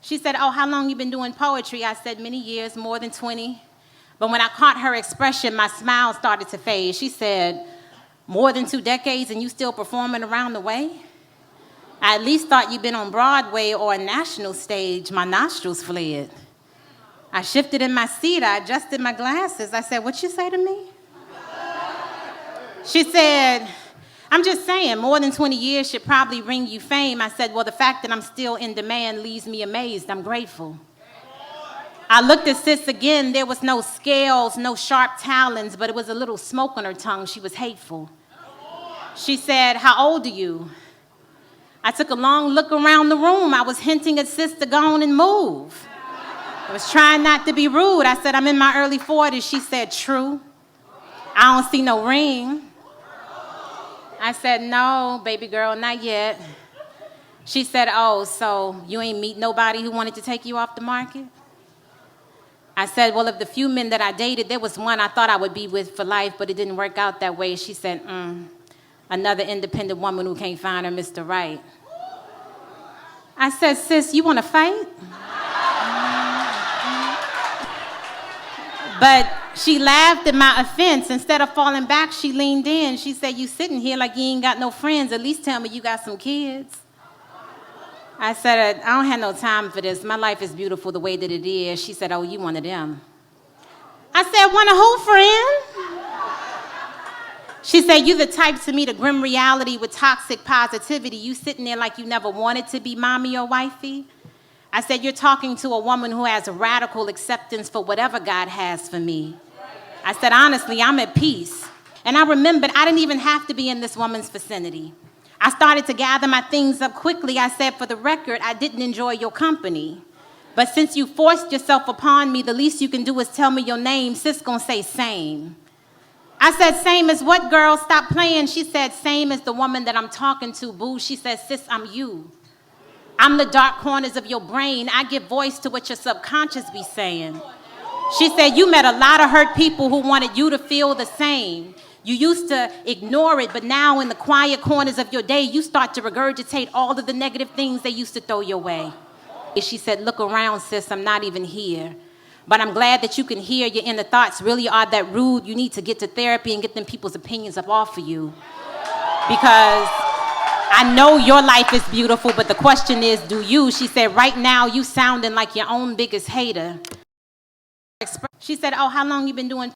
She said, oh, how long you been doing poetry? I said, many years, more than 20. But when I caught her expression, my smile started to fade. She said, more than 2 decades and you still performing around the way? I at least thought you'd been on Broadway or a national stage. My nostrils fled. I shifted in my seat. I adjusted my glasses. I said, what you say to me? She said, I'm just saying, more than 20 years should probably bring you fame. I said, well, the fact that I'm still in demand leaves me amazed. I'm grateful. I looked at sis again. There was no scales, no sharp talons, but it was a little smoke on her tongue. She was hateful. She said, how old are you? I took a long look around the room. I was hinting at sis to go on and move. I was trying not to be rude. I said, I'm in my early 40s. She said, true. I don't see no ring. I said, no, baby girl, not yet. She said, oh, so you ain't meet nobody who wanted to take you off the market? I said, well, of the few men that I dated, there was one I thought I would be with for life, but it didn't work out that way. She said, another independent woman who can't find her Mr. Right. I said, sis, you want to fight? But she laughed at my offense. Instead of falling back, she leaned in. She said, you sitting here like you ain't got no friends. At least tell me you got some kids. I said, I don't have no time for this. My life is beautiful the way that it is. She said, oh, you one of them. I said, one of who, friend? She said, you the type to meet a grim reality with toxic positivity. You sitting there like you never wanted to be mommy or wifey. I said, you're talking to a woman who has a radical acceptance for whatever God has for me. I said, honestly, I'm at peace. And I remembered I didn't even have to be in this woman's vicinity. I started to gather my things up quickly. I said, for the record, I didn't enjoy your company. But since you forced yourself upon me, the least you can do is tell me your name. Sis gonna say same. I said, same as what, girl? Stop playing. She said, same as the woman that I'm talking to, boo. She said, sis, I'm you. I'm the dark corners of your brain. I give voice to what your subconscious be saying. She said, you met a lot of hurt people who wanted you to feel the same. You used to ignore it, but now in the quiet corners of your day, you start to regurgitate all of the negative things they used to throw your way. She said, look around, sis, I'm not even here. But I'm glad that you can hear your inner thoughts really are that rude. You need to get to therapy and get them people's opinions up off of you. Because I know your life is beautiful, but the question is, do you? She said, right now, you sounding like your own biggest hater. She said, oh, how long you been doing